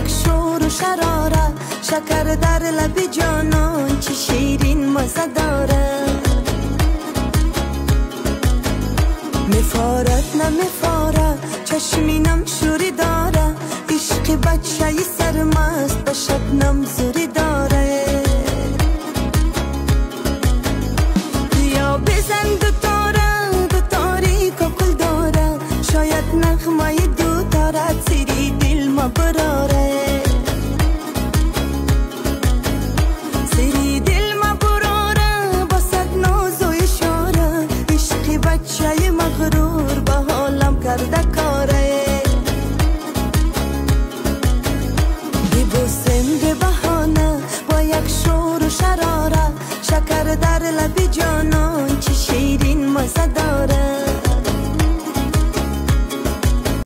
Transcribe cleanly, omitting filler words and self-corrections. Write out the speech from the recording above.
یک شور و شراره، شکر در لب جانان چه شیرین مزه داره. میفارد نمیفاره چشمینم شوری داره، عشق بچه ی سرمست به شبنم زوری داره. یا بزن دو تاریک و کل داره، شاید نغمه دو تاره سری دل ما براره. سری دل ما براره با صد ناز و اشاره، عشق بچه مغرور به حالم کرده کاره. ببوسم به بهانه با یک شور و شراره، شکر در لب جانان چه شیرین مزه داره.